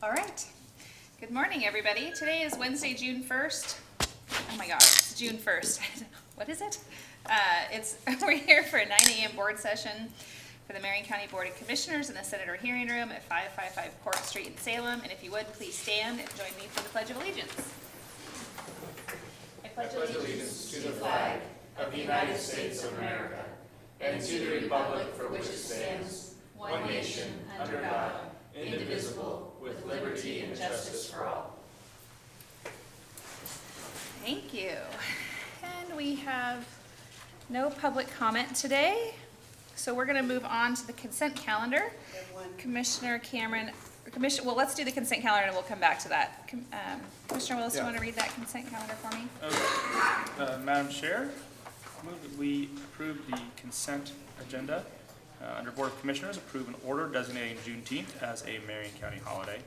All right. Good morning, everybody. Today is Wednesday, June 1st. Oh my gosh, it's June 1st. What is it? We're here for a 9 a.m. board session for the Marion County Board of Commissioners in the Senator Hearing Room at 555 Court Street in Salem. And if you would, please stand and join me for the Pledge of Allegiance. I pledge allegiance to the flag of the United States of America and to the republic for which it stands, one nation, under God, indivisible, with liberty and justice for all. Thank you. And we have no public comment today, so we're going to move on to the consent calendar. Commissioner Cameron, well, let's do the consent calendar and we'll come back to that. Commissioner Willis, do you want to read that consent calendar for me? Okay. Madam Chair, I move that we approve the consent agenda. Under Board of Commissioners, approve an order designating Juneteenth as a Marion County holiday.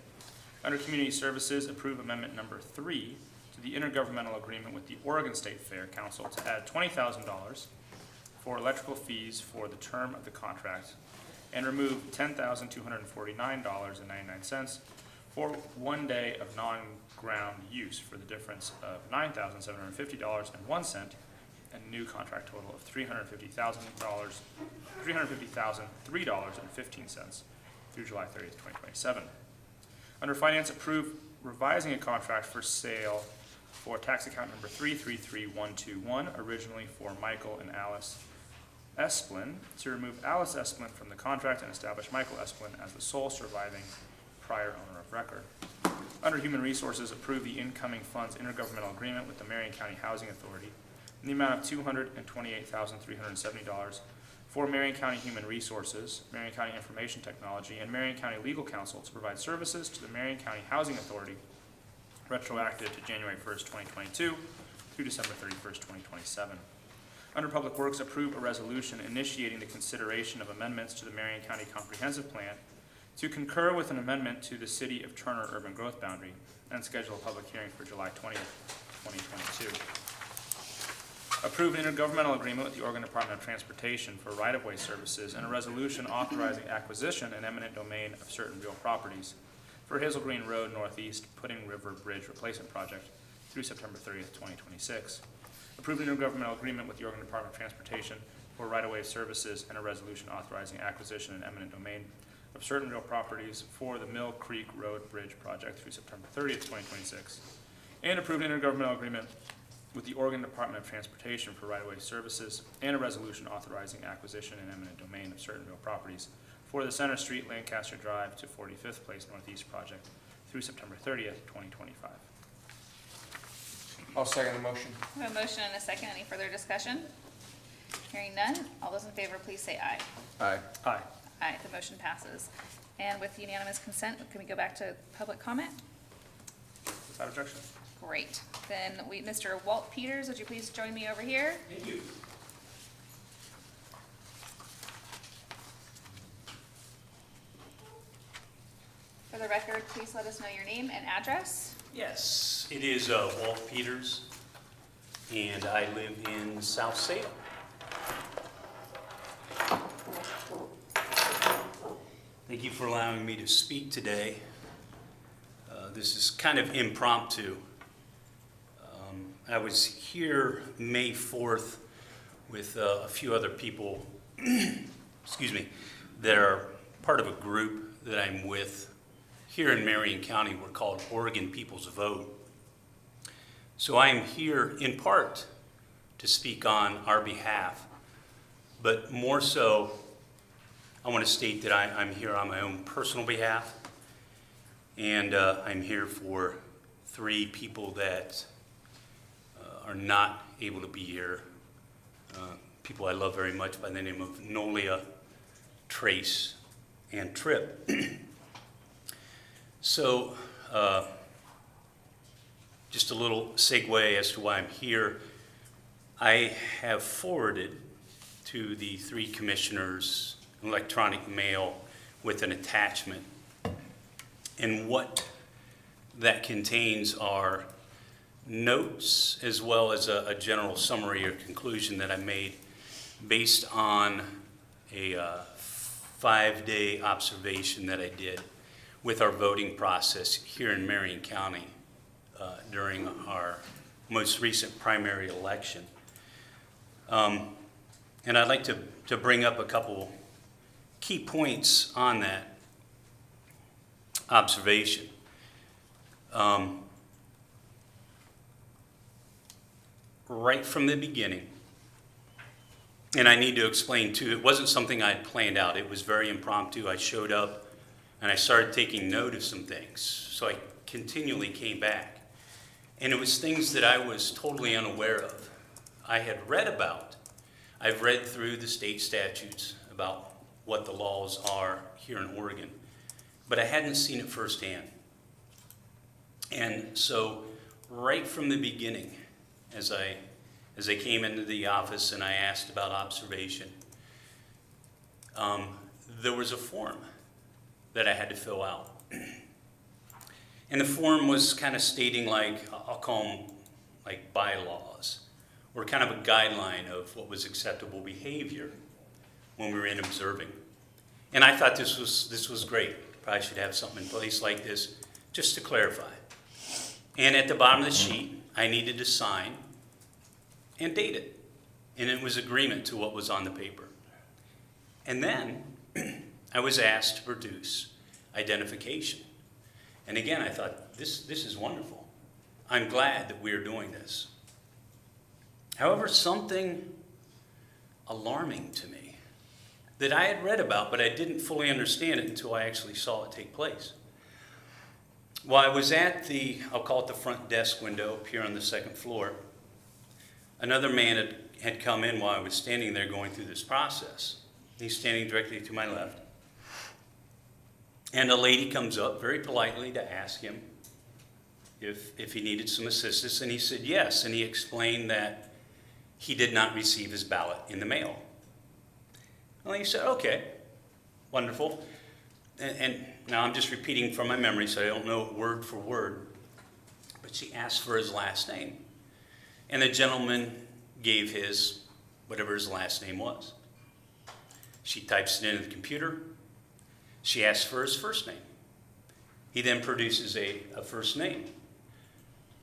Under Community Services, approve amendment number 3 to the intergovernmental agreement with the Oregon State Fair Council to add $20,000 for electrical fees for the term of the contract and remove $10,249.99 for 1 day of non-ground use for the difference of $9,750.01 and a new contract total of $350,003.15 through July 30th, 2027. Under Finance, approve revising a contract for sale for tax account number 333121, originally for Michael and Alice Esplin, to remove Alice Esplin from the contract and establish Michael Esplin as the sole surviving prior owner of record. Under Human Resources, approve the incoming funds intergovernmental agreement with the Marion County Housing Authority in the amount of $228,370 for Marion County Human Resources, Marion County Information Technology, and Marion County Legal Counsel to provide services to the Marion County Housing Authority retroactive to January 1st, 2022 through December 31st, 2027. Under Public Works, approve a resolution initiating the consideration of amendments to the Marion County Comprehensive Plan to concur with an amendment to the City of Turner Urban Growth Boundary and schedule a public hearing for July 20th, 2022. Approve an intergovernmental agreement with the Oregon Department of Transportation for right-of-way services and a resolution authorizing acquisition and eminent domain of certain real properties for Hazel Green Road Northeast Pudding River Bridge Replacement Project through September 30th, 2026. Approve an intergovernmental agreement with the Oregon Department of Transportation for right-of-way services and a resolution authorizing acquisition and eminent domain of certain real properties for the Mill Creek Road Bridge Project through September 30th, 2026. And approve an intergovernmental agreement with the Oregon Department of Transportation for right-of-way services and a resolution authorizing acquisition and eminent domain of certain real properties for the Center Street, Lancaster Drive to 45th Place Northeast project through September 30th, 2025. I'll second the motion. We have a motion and a second. Any further discussion? Hearing none. All those in favor, please say aye. Aye. Aye. Aye, the motion passes. And with unanimous consent, can we go back to public comment? Without objection. Great. Then Mr. Walt Peters, would you please join me over here? Thank you. For the record, please let us know your name and address. Yes, it is Walt Peters, and I live in South Salem. Thank you for allowing me to speak today. This is kind of impromptu. I was here May 4th with a few other people, excuse me, that are part of a group that I'm with here in Marion County. We're called Oregon People's Vote. So I am here in part to speak on our behalf, but more so, I want to state that I'm here on my own personal behalf, and I'm here for 3 people that are not able to be here. People I love very much by the name of Nolia, Trace, and Tripp. So, just a little segue as to why I'm here. I have forwarded to the 3 commissioners an electronic mail with an attachment. And what that contains are notes as well as a general summary or conclusion that I made based on a 5-day observation that I did with our voting process here in Marion County during our most recent primary election. And I'd like to bring up a couple key points on that observation. Right from the beginning, and I need to explain too, it wasn't something I had planned out. It was very impromptu. I showed up and I started taking note of some things. So I continually came back. And it was things that I was totally unaware of. I had read about. I've read through the state statutes about what the laws are here in Oregon, but I hadn't seen it firsthand. And so right from the beginning, as I came into the office and I asked about observation, there was a form that I had to fill out. And the form was kind of stating, like, I'll call them like bylaws, or kind of a guideline of what was acceptable behavior when we were in observing. And I thought this was great. Probably should have something in place like this just to clarify. And at the bottom of the sheet, I needed to sign and date it. And it was agreement to what was on the paper. And then I was asked to produce identification. And again, I thought, this is wonderful. I'm glad that we are doing this. However, something alarming to me that I had read about, but I didn't fully understand it until I actually saw it take place. While I was at I'll call it the front desk window up here on the second floor, another man had come in while I was standing there going through this process. He's standing directly to my left. And a lady comes up very politely to ask him if he needed some assistance, and he said yes, and he explained that he did not receive his ballot in the mail. Well, he said, okay, wonderful. And now I'm just repeating from my memory, so I don't know word for word, but she asked for his last name. And the gentleman gave whatever his last name was. She types it into the computer. She asks for his first name. He then produces a first name.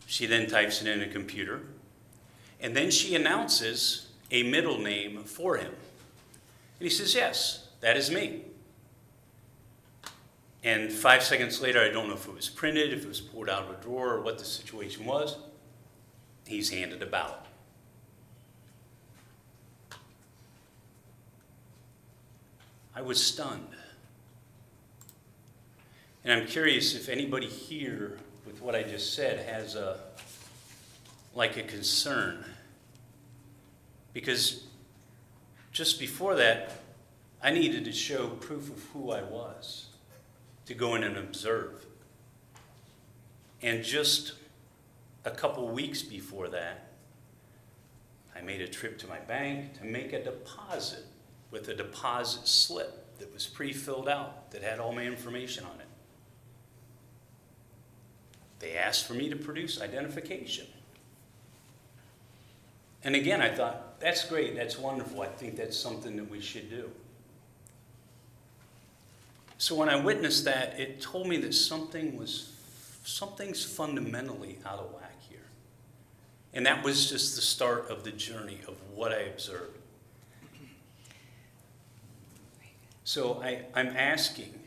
She then types it in a computer. And then she announces a middle name for him. And he says, yes, that is me. And 5 seconds later, I don't know if it was printed, if it was pulled out of a drawer, or what the situation was, he's handed a ballot. I was stunned. And I'm curious if anybody here, with what I just said, has a concern. Because just before that, I needed to show proof of who I was, to go in and observe. And just a couple weeks before that, I made a trip to my bank to make a deposit with a deposit slip that was pre-filled out, that had all my information on it. They asked for me to produce identification. And again, I thought, that's great, that's wonderful. I think that's something that we should do. So when I witnessed that, it told me that something's fundamentally out of whack here. And that was just the start of the journey of what I observed. So I'm asking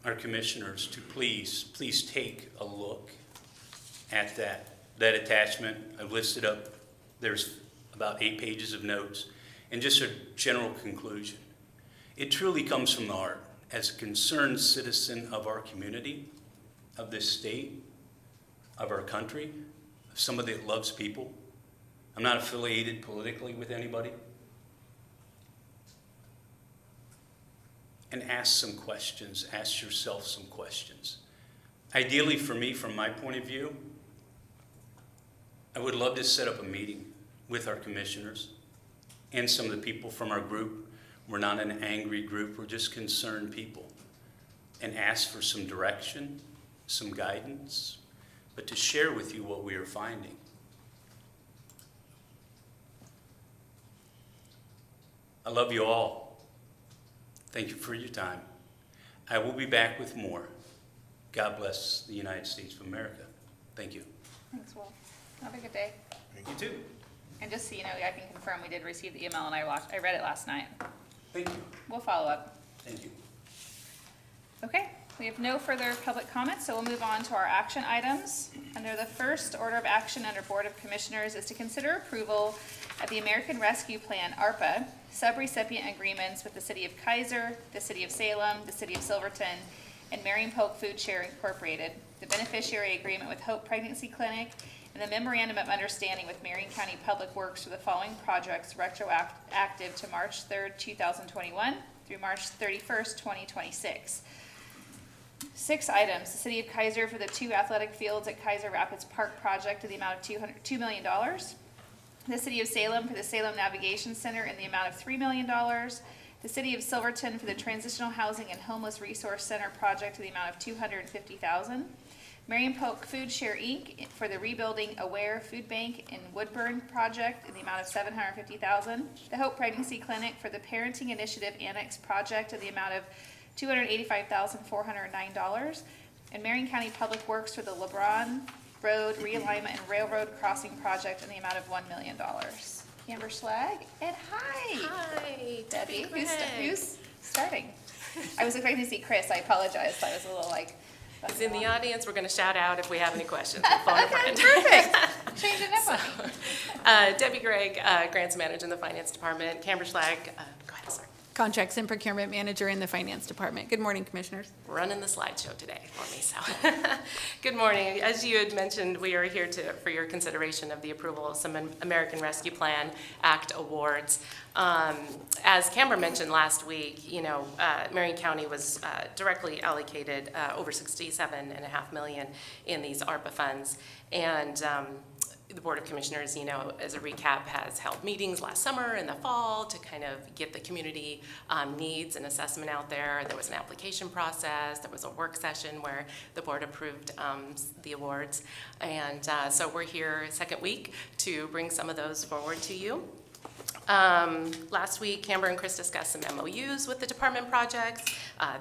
our commissioners to please take a look at that attachment. I've listed up, there's about 8 pages of notes, and just a general conclusion. It truly comes from the heart. As a concerned citizen of our community, of this state, of our country, of somebody that loves people. I'm not affiliated politically with anybody. And ask some questions. Ask yourself some questions. Ideally for me, from my point of view, I would love to set up a meeting with our commissioners and some of the people from our group. We're not an angry group, we're just concerned people. And ask for some direction, some guidance, but to share with you what we are finding. I love you all. Thank you for your time. I will be back with more. God bless the United States of America. Thank you. Thanks, Will. Have a good day. Thank you too. And just so you know, I can confirm we did receive the email and I read it last night. Thank you. We'll follow up. Thank you. Okay, we have no further public comments, so we'll move on to our action items. Under the first order of action under Board of Commissioners is to consider approval of the American Rescue Plan, ARPA, subrecipient agreements with the City of Kaiser, the City of Salem, the City of Silverton, and Marion Food Share Incorporated, the beneficiary agreement with Hope Pregnancy Clinic, and the memorandum of understanding with Marion County Public Works for the following projects retroactive to March 3rd, 2021 through March 31st, 2026. 6 items. The City of Kaiser for the 2 athletic fields at Kaiser Rapids Park project in the amount of $2 million. The City of Salem for the Salem Navigation Center in the amount of $3 million. The City of Silverton for the Transitional Housing and Homeless Resource Center project in the amount of $250,000. Marion Food Share Inc. for the Rebuilding Aware Food Bank in Woodburn project in the amount of $750,000. The Hope Pregnancy Clinic for the Parenting Initiative Annex project in the amount of $285,409. And Marion County Public Works for the LeBron Road Realignment and Railroad Crossing project in the amount of $1 million. Amber Schlag, and hi. Hi, Debbie. Greg. Who's starting? I was expecting to see Chris. I apologize. I was a little like. He's in the audience. We're going to shout out if we have any questions. We'll phone a Okay, friend. perfect. Change it up on me. Debbie Gregg, Grants Manager in the Finance Department. Camber Schlag, go ahead, sir. Contracts and Procurement Manager in the Finance Department. Good morning, Commissioners. Running the slideshow today for me, so. Good morning. As you had mentioned, we are here for your consideration of the approval of some American Rescue Plan Act awards. As Camber mentioned last week, Marion County was directly allocated over $67.5 million in these ARPA funds. And the Board of Commissioners, as a recap, has held meetings last summer and the fall to kind of get the community needs and assessment out there. There was an application process. There was a work session where the board approved the awards. And so we're here second week to bring some of those forward to you. Last week, Camber and Chris discussed some MOUs with the department projects.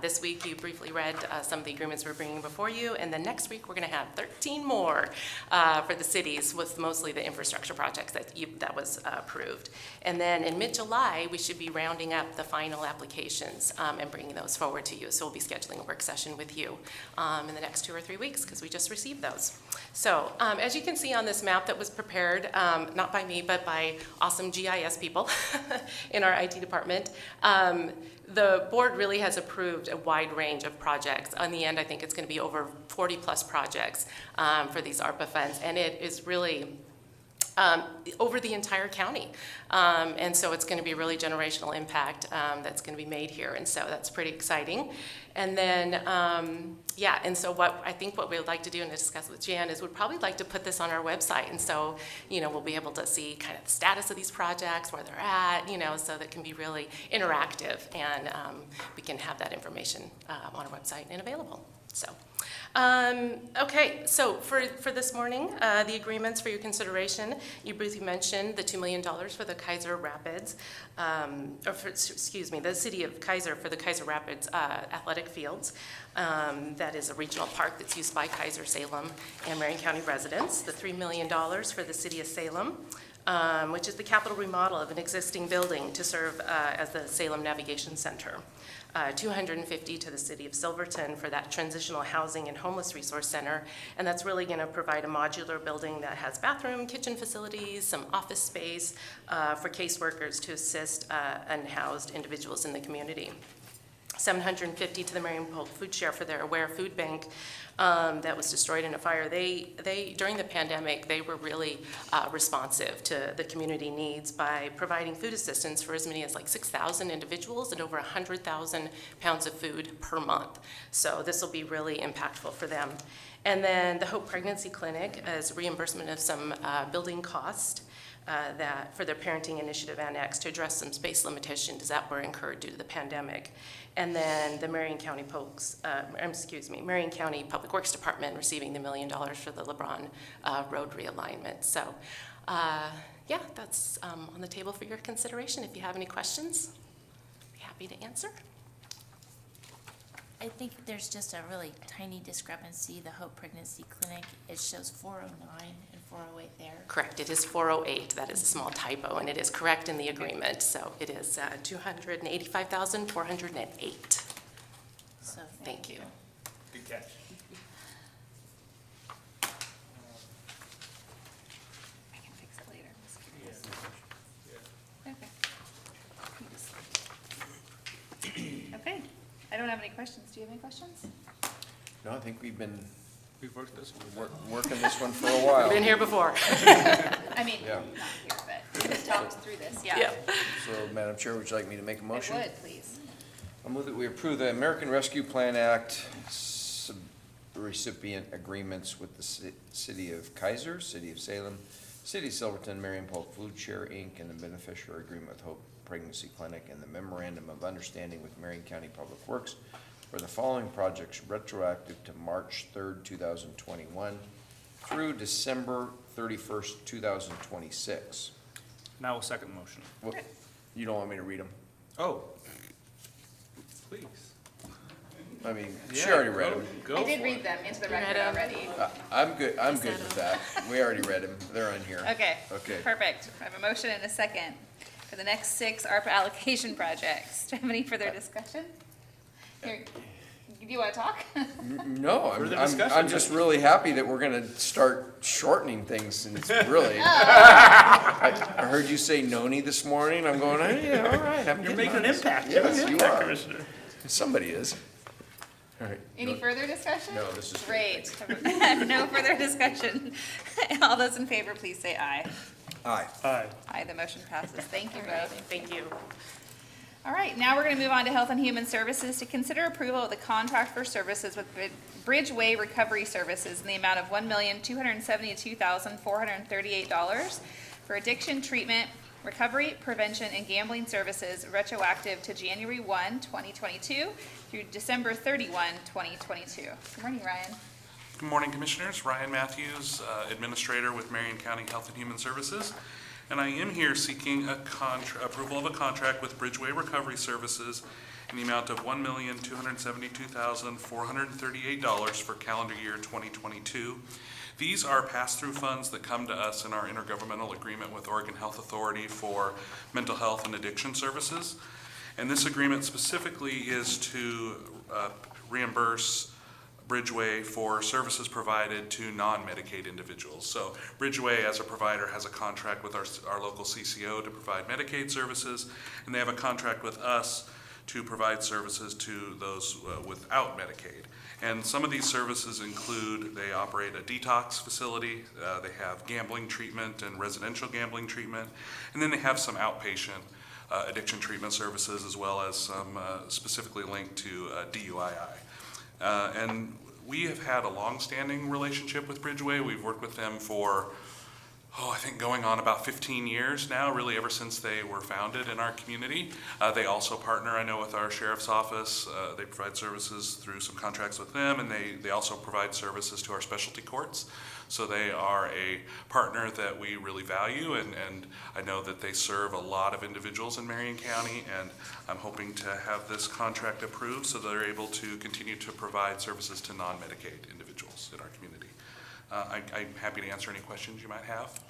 This week, you briefly read some of the agreements we're bringing before you, and then next week, we're going to have 13 more for the cities, with mostly the infrastructure projects that was approved. And then in mid-July, we should be rounding up the final applications and bringing those forward to you. So we'll be scheduling a work session with you in the next 2 or 3 weeks, because we just received those. So as you can see on this map that was prepared, not by me, but by awesome GIS people in our IT department, the board really has approved a wide range of projects. In the end, I think it's going to be over 40 plus projects for these ARPA funds, and it is really over the entire county. And so it's going to be really generational impact that's going to be made here. And so that's pretty exciting. And then, and so what we would like to do and discuss with Jan is we'd probably like to put this on our website. And so, we'll be able to see kind of the status of these projects, where they're at, so that can be really interactive. And we can have that information on our website and available. So. Okay, so for this morning, the agreements for your consideration, you briefly mentioned the $2 million for the Kaiser Rapids, the City of Kaiser for the Kaiser Rapids athletic fields. That is a regional park that's used by Kaiser, Salem, and Marion County residents. The $3 million for the City of Salem, which is the capital remodel of an existing building to serve as the Salem Navigation Center. $250 to the City of Silverton for that Transitional Housing and Homeless Resource Center, and that's really going to provide a modular building that has bathroom, kitchen facilities, some office space for caseworkers to assist unhoused individuals in the community. $750 to the Marion Food Share for their Aware Food Bank that was destroyed in a fire. They during the pandemic, they were really responsive to the community needs by providing food assistance for as many as like 6,000 individuals and over 100,000 pounds of food per month. So this will be really impactful for them. And then the Hope Pregnancy Clinic as reimbursement of some building cost that for their Parenting Initiative Annex to address some space limitations that were incurred due to the pandemic. And then the Marion County Marion County Public Works Department receiving the $1 million for the LeBron Road realignment. So, that's on the table for your consideration. If you have any questions, I'd be happy to answer. I think there's just a really tiny discrepancy. The Hope Pregnancy Clinic, it shows 409 and 408 there. Correct, it is 408. That is a small typo, and it is correct in the agreement. So it is 285,408. So Thank you. Good catch. I can fix it later. I'm just curious. Okay. Okay, I don't have any questions. Do you have any questions? No, I think we've been We've worked this one. working this one for a while. Been here before. I mean, Yeah. not here, but we just talked through this, yeah. Yep. So, Madam Chair, would you like me to make a motion? I would, please. I move that we approve the American Rescue Plan Act recipient agreements with the City of Kaiser, City of Salem, City of Silverton, Marion Polk Food Share, Inc., and the beneficiary agreement with Hope Pregnancy Clinic, and the memorandum of understanding with Marion County Public Works for the following projects retroactive to March 3rd, 2021 through December 31st, 2026. Now we'll second the motion. What, you don't want me to read them? Oh, please. I mean, she already read them. Go I did for read it. them into the You read record 'em? already. I'm good with that. We already read them. They're on here. Okay. Okay. Perfect. I have a motion and a second for the next 6 ARPA allocation projects. Do you have any further discussion? Here, do you want to talk? No, Further I'm discussion? just really happy that we're gonna start shortening things, and it's really. I heard you say noni this morning. I'm going, hey, yeah, all right. You're making an impact. Yes, you are. Commissioner. Somebody is. All right. Any further discussion? No, this is Great. No further discussion. All those in favor, please say aye. Aye. Aye. Aye, the motion passes. Thank you All right, both. thank you. All right, now we're going to move on to Health and Human Services to consider approval of the contract for services with Bridgeway Recovery Services in the amount of $1,272,438 for addiction treatment, recovery, prevention, and gambling services retroactive to January 1, 2022 through December 31, 2022. Good morning, Ryan. Good morning, Commissioners. Ryan Matthews, Administrator with Marion County Health and Human Services. And I am here seeking approval of a contract with Bridgeway Recovery Services in the amount of $1,272,438 for calendar year 2022. These are pass-through funds that come to us in our intergovernmental agreement with Oregon Health Authority for mental health and addiction services. And this agreement specifically is to reimburse Bridgeway for services provided to non-Medicaid individuals. So Bridgeway, as a provider, has a contract with our local CCO to provide Medicaid services, and they have a contract with us to provide services to those without Medicaid. And some of these services include, they operate a detox facility, they have gambling treatment and residential gambling treatment, and then they have some outpatient addiction treatment services, as well as some specifically linked to DUII. And we have had a long-standing relationship with Bridgeway. We've worked with them for, I think going on about 15 years now, really ever since they were founded in our community. They also partner, I know, with our sheriff's office. They provide services through some contracts with them, and they also provide services to our specialty courts. So they are a partner that we really value, and I know that they serve a lot of individuals in Marion County, and I'm hoping to have this contract approved so they're able to continue to provide services to non-Medicaid individuals in our community. I'm happy to answer any questions you might have.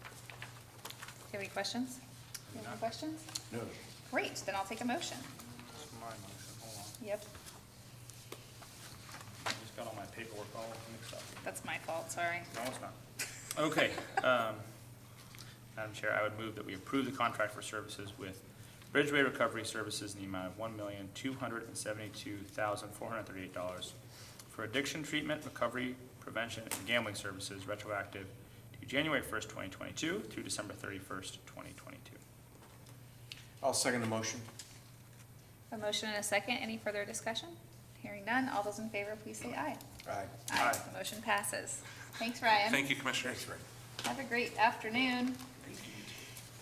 Do you have any questions? You have any questions? No. Great, then I'll take a motion. That's my motion. Hold on. Yep, I just got all my paperwork all mixed up. that's my fault, sorry. No, it's not. Okay. Madam Chair, I would move that we approve the contract for services with Bridgeway Recovery Services in the amount of $1,272,438 for addiction treatment, recovery, prevention, and gambling services retroactive to January 1st, 2022 through December 31st, 2022. I'll second the motion. A motion and a second. Any further discussion? Hearing none. All those in favor, please say aye. Aye. Aye. The motion passes. Thanks, Ryan. Thank you, Commissioners. Thanks, Ray. Have a great afternoon.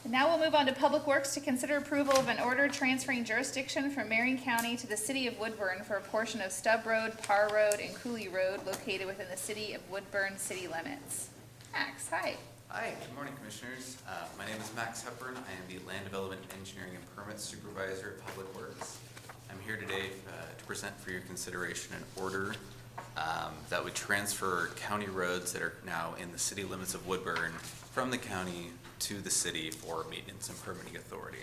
And now we'll move on to Public Works to consider approval of an order transferring jurisdiction from Marion County to the city of Woodburn for a portion of Stub Road, Parr Road, and Cooley Road located within the city of Woodburn city limits. Max, hi. Hi, good morning, Commissioners. My name is Max Hepburn. I am the Land Development Engineering and Permit Supervisor at Public Works. I'm here today to present for your consideration an order that would transfer county roads that are now in the city limits of Woodburn from the county to the city for maintenance and permitting authority.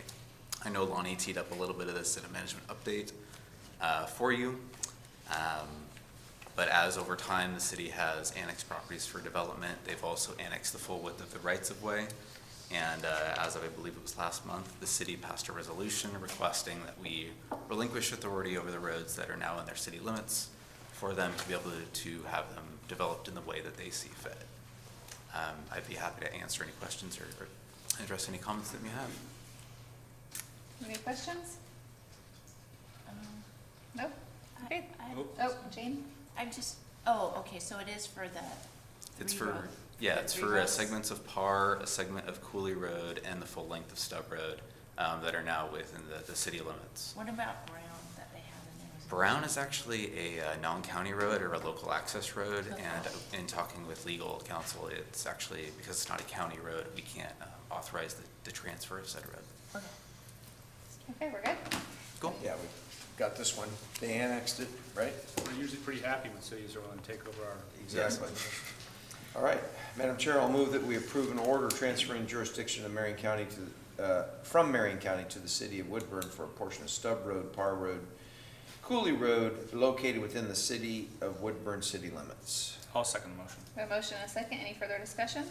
I know Lonnie teed up a little bit of this in a management update for you. But as over time the city has annexed properties for development, they've also annexed the full width of the rights-of-way. And as of, I believe it was last month, the city passed a resolution requesting that we relinquish authority over the roads that are now in their city limits for them to be able to have them developed in the way that they see fit. I'd be happy to answer any questions or address any comments that you have. Any questions? Nope. Okay. I- Oh, Jane? I'm just, oh, okay, so it is for the It's three for, road- yeah, the it's three for roads? segments of Parr, a segment of Cooley Road, and the full length of Stub Road that are now within the city limits. What about Brown that they have in there? as well? Brown is actually a non-county road or a local access road, Okay. and in talking with legal counsel, it's actually, because it's not a county road, we can't authorize the transfer of said road. Okay. Okay, we're good. Cool. Yeah, we got this one. They annexed it, right? We're usually pretty happy when cities are willing to take over our. Exactly. All right, Madam Chair, I'll move that we approve an order transferring jurisdiction of Marion County from Marion County to the city of Woodburn for a portion of Stub Road, Parr Road, Cooley Road, located within the city of Woodburn city limits. I'll second the motion. We have a motion and a second. Any further discussion?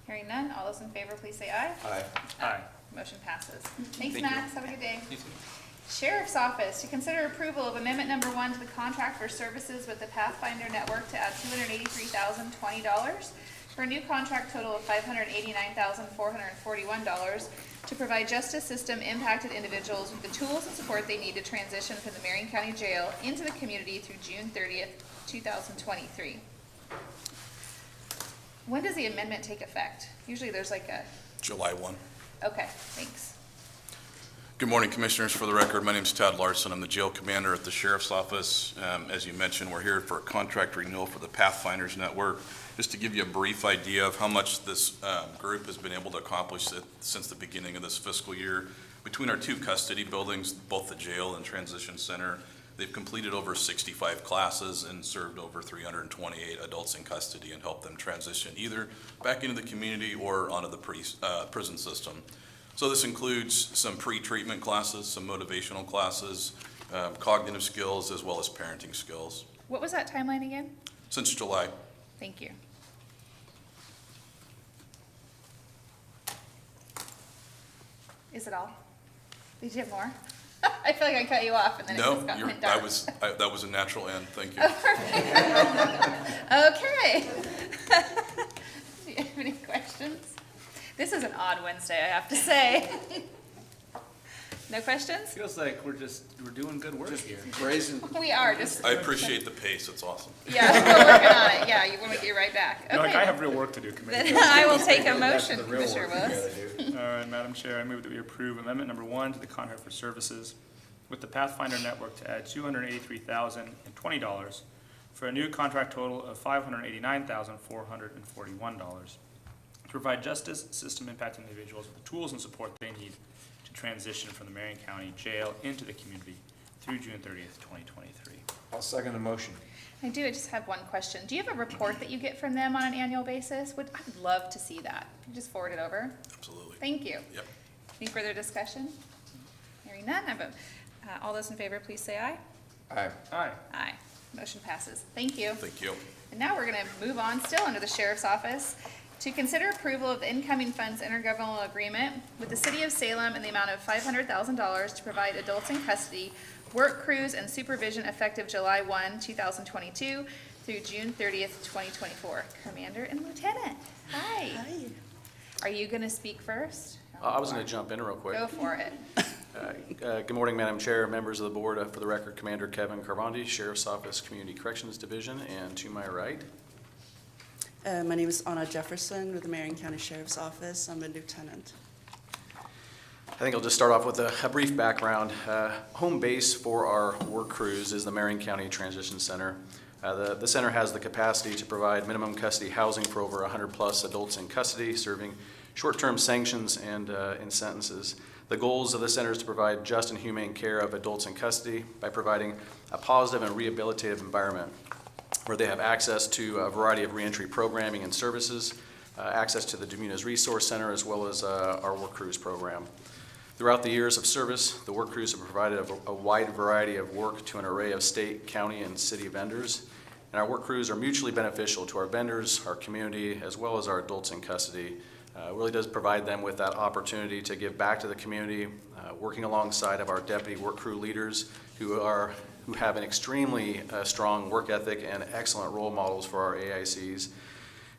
Hearing none. All those in favor, please say aye. Aye. Aye. Motion passes. Thanks, Thank you. Max. Have a good day. You too. Sheriff's Office, to consider approval of amendment number 1 to the contract for services with the Pathfinder Network to add $283,020 for a new contract total of $589,441 to provide justice system impacted individuals with the tools and support they need to transition from the Marion County Jail into the community through June 30th, 2023. When does the amendment take effect? Usually there's like a, July 1. okay, thanks. Good morning, Commissioners. For the record, my name is Todd Larson. I'm the jail commander at the Sheriff's Office. As you mentioned, we're here for a contract renewal for the Pathfinders Network. Just to give you a brief idea of how much this group has been able to accomplish since the beginning of this fiscal year. Between our 2 custody buildings, both the jail and transition center, they've completed over 65 classes and served over 328 adults in custody and helped them transition either back into the community or onto the prison system. So this includes some pre-treatment classes, some motivational classes, cognitive skills, as well as parenting skills. What was that timeline again? Since July. Thank you. Is it all? Did you have more? I feel like I cut you off and then it No, just got went that dark. was a natural end. Thank you. Okay. Do you have any questions? This is an odd Wednesday, I have to say. No questions? Feels like we're doing good work here. Raising, We are just, I appreciate the pace. It's awesome. yeah, we're working on it. Yeah, you want to get right back. You're like, I Okay. have real work to do, Then Commissioner. I will take a that's motion, the real Commissioner work we Willis. gotta do. All right, Madam Chair, I move that we approve amendment number 1 to the contract for services with the Pathfinder Network to add $283,020 for a new contract total of $589,441 to provide justice system impacted individuals with the tools and support they need to transition from the Marion County Jail into the community through June 30th, 2023. I'll second the motion. I just have one question. Do you have a report that you get from them on an annual basis? I would love to see that. Can you just forward it over? Absolutely. Thank you. Yep. Any further discussion? Hearing none, all those in favor, please say aye. Aye. Aye. Aye. Motion passes. Thank you. Thank you. And now we're going to move on, still under the Sheriff's Office, to consider approval of the incoming funds intergovernmental agreement with the City of Salem in the amount of $500,000 to provide adults in custody, work crews, and supervision effective July 1, 2022 through June 30th, 2024. Commander and Lieutenant, hi. Hi. Are you going to speak first? I was going to jump in real quick. Go for it. Good morning, Madam Chair, members of the board. For the record, Commander Kevin Carbondi, Sheriff's Office Community Corrections Division, and to my right. My name is Anna Jefferson with the Marion County Sheriff's Office. I'm a lieutenant. I think I'll just start off with a brief background. Home base for our work crews is the Marion County Transition Center. The center has the capacity to provide minimum custody housing for over 100 plus adults in custody, serving short-term sanctions and in sentences. The goals of the center is to provide just and humane care of adults in custody by providing a positive and rehabilitative environment where they have access to a variety of reentry programming and services, access to the Demunas Resource Center, as well as our Work Crews program. Throughout the years of service, the Work Crews have provided a wide variety of work to an array of state, county, and city vendors. And our Work Crews are mutually beneficial to our vendors, our community, as well as our adults in custody. It really does provide them with that opportunity to give back to the community, working alongside of our deputy work crew leaders who have an extremely strong work ethic and excellent role models for our AICs,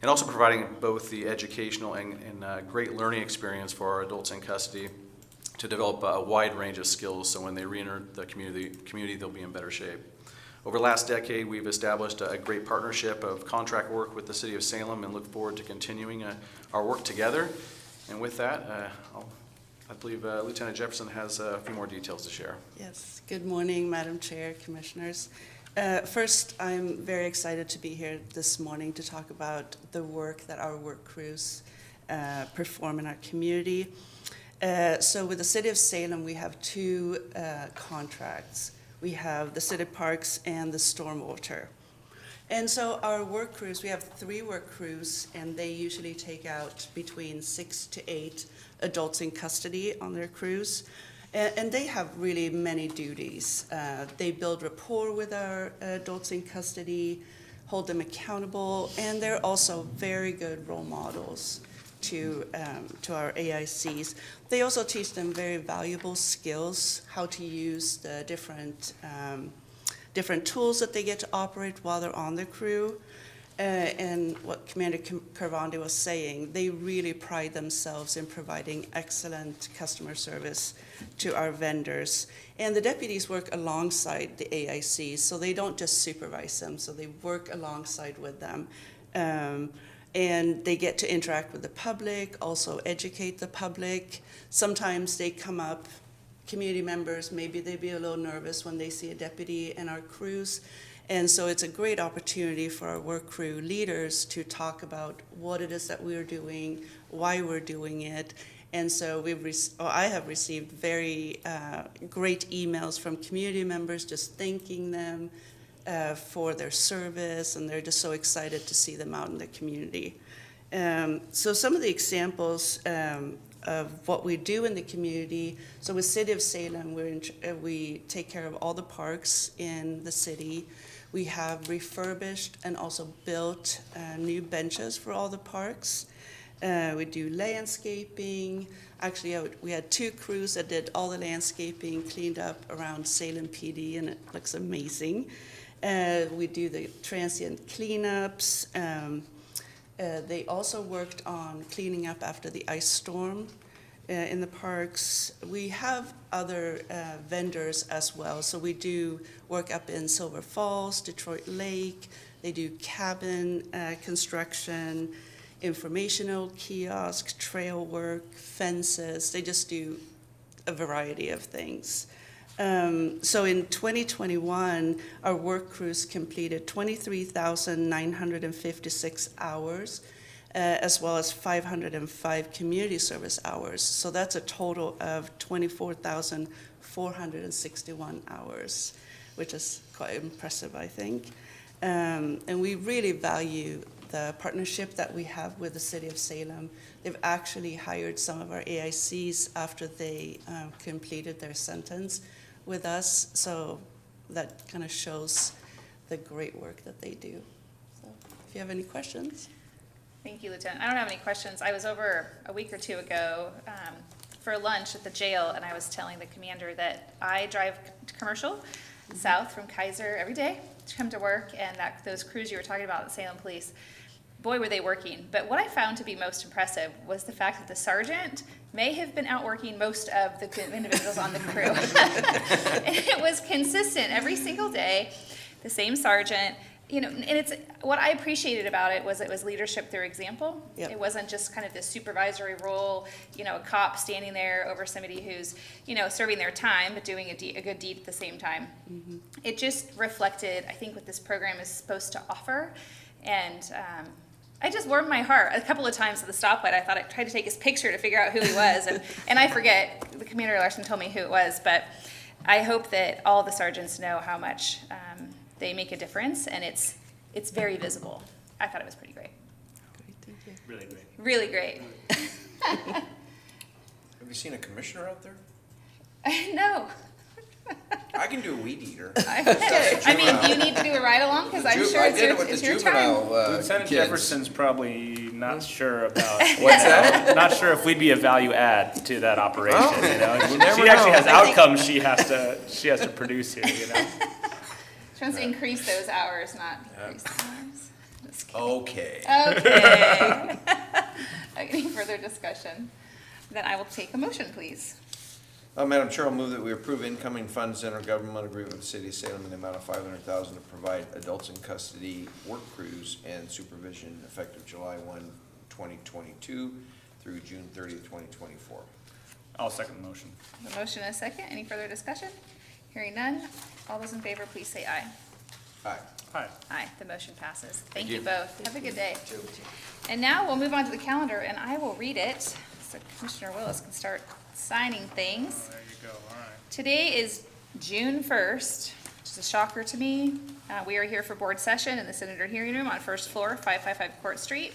and also providing both the educational and great learning experience for our adults in custody to develop a wide range of skills so when they re-enter the community they'll be in better shape. Over the last decade, we've established a great partnership of contract work with the City of Salem and look forward to continuing our work together. And with that, I believe Lieutenant Jefferson has a few more details to share. Yes, good morning, Madam Chair, Commissioners. First, I'm very excited to be here this morning to talk about the work that our work crews perform in our community. So with the City of Salem, we have two contracts. We have the city parks and the stormwater. And so our work crews, we have 3 work crews, and they usually take out between 6 to 8 adults in custody on their crews. And they have really many duties. They build rapport with our adults in custody, hold them accountable, and they're also very good role models to our AICs. They also teach them very valuable skills, how to use the different tools that they get to operate while they're on the crew. And what Commander Carvandi was saying, they really pride themselves in providing excellent customer service to our vendors. And the deputies work alongside the AICs, so they don't just supervise them, so they work alongside with them. And they get to interact with the public, also educate the public. Sometimes they come up, community members, maybe they'd be a little nervous when they see a deputy in our crews. And so it's a great opportunity for our work crew leaders to talk about what it is that we're doing, why we're doing it. And so I have received very great emails from community members just thanking them for their service, and they're just so excited to see them out in the community. So some of the examples of what we do in the community, so with City of Salem, we take care of all the parks in the city. We have refurbished and also built new benches for all the parks. We do landscaping. Actually, we had 2 crews that did all the landscaping, cleaned up around Salem PD, and it looks amazing. We do the transient cleanups. They also worked on cleaning up after the ice storm in the parks. We have other vendors as well. So we do work up in Silver Falls, Detroit Lake. They do cabin construction, informational kiosk, trail work, fences. They just do a variety of things. So in 2021, our work crews completed 23,956 hours, as well as 505 community service hours. So that's a total of 24,461 hours, which is quite impressive, I think. And we really value the partnership that we have with the City of Salem. They've actually hired some of our AICs after they completed their sentence with us, so that kind of shows the great work that they do. So if you have any questions. Thank you, Lieutenant. I don't have any questions. I was over a week or 2 ago for lunch at the jail, and I was telling the commander that I drive commercial south from Kaiser every day to come to work, and that those crews you were talking about at Salem Police, boy, were they working. But what I found to be most impressive was the fact that the sergeant may have been outworking most of the individuals on the crew. And it was consistent every single day, the same sergeant. You know, and it's what I appreciated about it was leadership through example. Yep. It wasn't just kind of this supervisory role, you know, a cop standing there over somebody who's, you know, serving their time but doing a good deed at the same time. Mm-hmm. It just reflected, I think, what this program is supposed to offer, and I just warmed my heart. A couple of times at the stoplight, I thought I tried to take his picture to figure out who he was, and I forget. The Commander Larson told me who it was, but I hope that all the sergeants know how much they make a difference, and it's very visible. I thought it was pretty great. Really great. Really great. Have you seen a commissioner out there? No. I can do a weed eater. I mean, do you need to do a ride along? Because I'm sure I did it with it's the your time. juvenile Lieutenant kids. Jefferson's probably not sure about. What's that? Not sure if we'd be a value add to that operation, Well, you know? you never She actually know. has outcomes she has to produce here, you know? She wants to increase those hours, not decrease the hours. Just kidding. Okay. Okay. Any further discussion? Then I will take a motion, please. Madam Chair, I'll move that we approve incoming funds intergovernmental agreement with the City of Salem in the amount of $500,000 to provide adults in custody work crews and supervision effective July 1, 2022 through June 30th, 2024. I'll second the motion. A motion and a second. Any further discussion? Hearing none. All those in favor, please say aye. Aye. Hi. Aye. The motion passes. Thank you both. Have a good day. And now we'll move on to the calendar, and I will read it so Commissioner Willis can start signing things. There you go, all right. Today is June 1st, which is a shocker to me. We are here for board session in the Senator Hearing Room on first floor, 555 Court Street.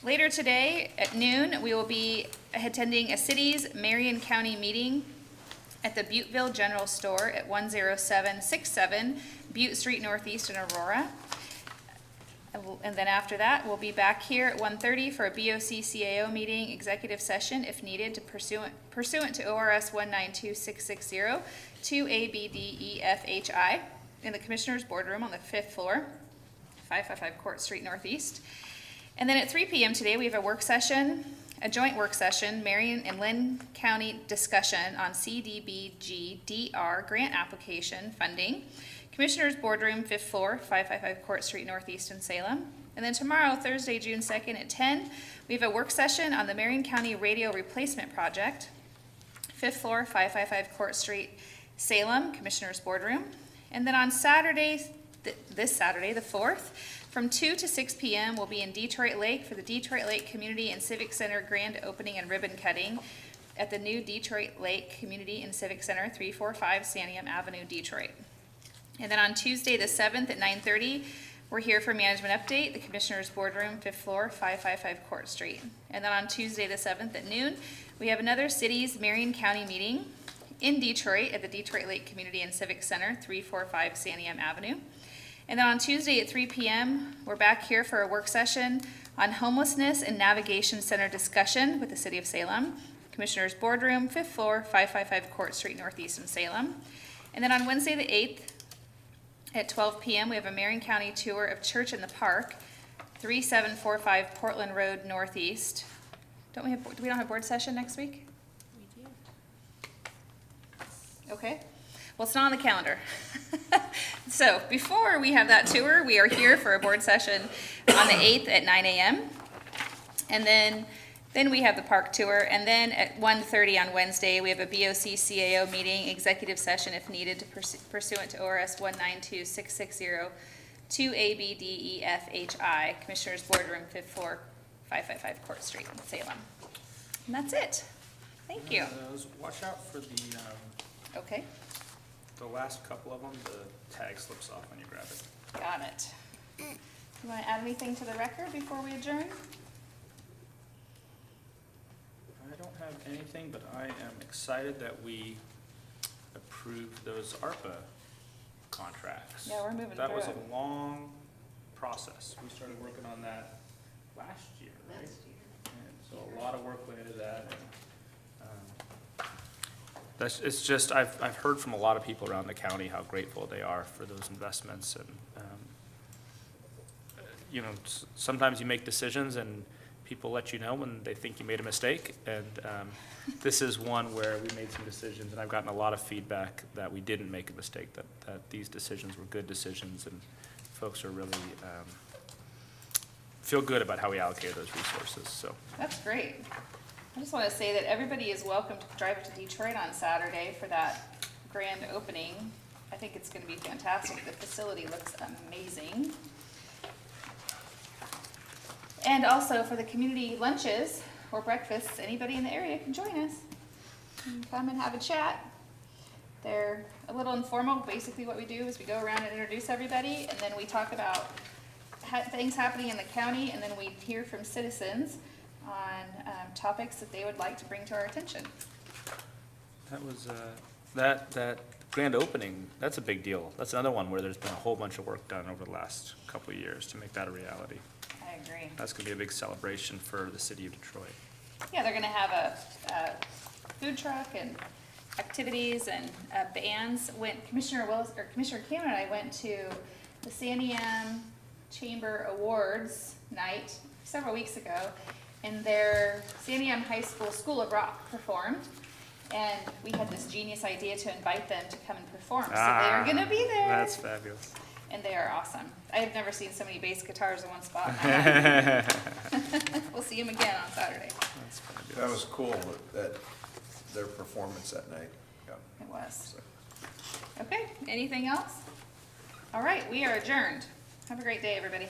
Later today at noon, we will be attending a city's Marion County meeting at the Butteville General Store at 10767 Butte Street Northeast in Aurora. And then after that, we'll be back here at 1:30 for a BOC CAO meeting, executive session if needed to pursuant to ORS 192660 to ABDEFHI in the Commissioner's Boardroom on the 5th floor, 555 Court Street Northeast. And then at 3 p.m. today, we have a work session, a joint work session, Marion and Lynn County discussion on CDBG-DR grant application funding. Commissioner's Boardroom, 5th floor, 555 Court Street Northeast in Salem. And then tomorrow, Thursday, June 2nd at 10, we have a work session on the Marion County Radio Replacement Project, 5th floor, 555 Court Street, Salem, Commissioner's Boardroom. And then on Saturday, this Saturday, the 4th, from 2 to 6 p.m., we'll be in Detroit Lake for the Detroit Lake Community and Civic Center grand opening and ribbon cutting at the new Detroit Lake Community and Civic Center, 345 Santiam Avenue, Detroit. And then on Tuesday, the 7th at 9:30, we're here for management update, the Commissioner's Boardroom, 5th floor, 555 Court Street. And then on Tuesday, the 7th at noon, we have another city's Marion County meeting in Detroit at the Detroit Lake Community and Civic Center, 345 Santiam Avenue. And then on Tuesday at 3 p.m., we're back here for a work session on homelessness and navigation center discussion with the City of Salem, Commissioner's Boardroom, 5th floor, 555 Court Street Northeast in Salem. And then on Wednesday, the 8th, at 12 p.m., we have a Marion County tour of Church in the Park, 3745 Portland Road Northeast. Do we don't have board session next week? We do. Okay. Well, it's not on the calendar. So before we have that tour, we are here for a board session on the 8th at 9 a.m. And then we have the park tour, and then at 1:30 on Wednesday, we have a BOC CAO meeting, executive session if needed to pursuant to ORS 192660 to ABDEFHI, Commissioner's Boardroom, 5th floor, 555 Court Street in Salem. And that's it. Thank you. Watch out for Okay, the last couple of them, the tag slips off when you grab it. got it. You want to add anything to the record before we adjourn? I don't have anything, but I am excited that we approved those Arpa contracts. Yeah, we're moving That through was it. a long process. We started working on that last year, right? And so a lot of work went into that. It's just, I've heard from a lot of people around the county how grateful they are for those investments. And, sometimes you make decisions and people let you know when they think you made a mistake. And this is one where we made some decisions, and I've gotten a lot of feedback that we didn't make a mistake, that these decisions were good decisions, and folks are really feel good about how we allocated those resources. So That's great. I just want to say that everybody is welcome to drive up to Detroit on Saturday for that grand opening. I think it's going to be fantastic. The facility looks amazing. And also for the community lunches or breakfasts, anybody in the area can join us. You can come and have a chat. They're a little informal. Basically what we do is we go around and introduce everybody, and then we talk about things happening in the county, and then we hear from citizens on topics that they would like to bring to our attention. That was, that grand opening, that's a big deal. That's another one where there's been a whole bunch of work done over the last couple of years to make that a reality. I agree. That's gonna be a big celebration for the city of Detroit. Yeah, they're gonna have a food truck and activities and bands. When Commissioner Cameron and I went to the Santiam Chamber Awards night several weeks ago, and their Santiam High School of Rock performed, and we had this genius idea to invite them to come and perform. So they're gonna be there. That's fabulous. And they are awesome. I have never seen so many bass guitars in one spot. We'll see them again on Saturday. That's fabulous. That was cool, that their performance that night. Yeah. It was. Okay, anything else? All right, we are adjourned. Have a great day, everybody.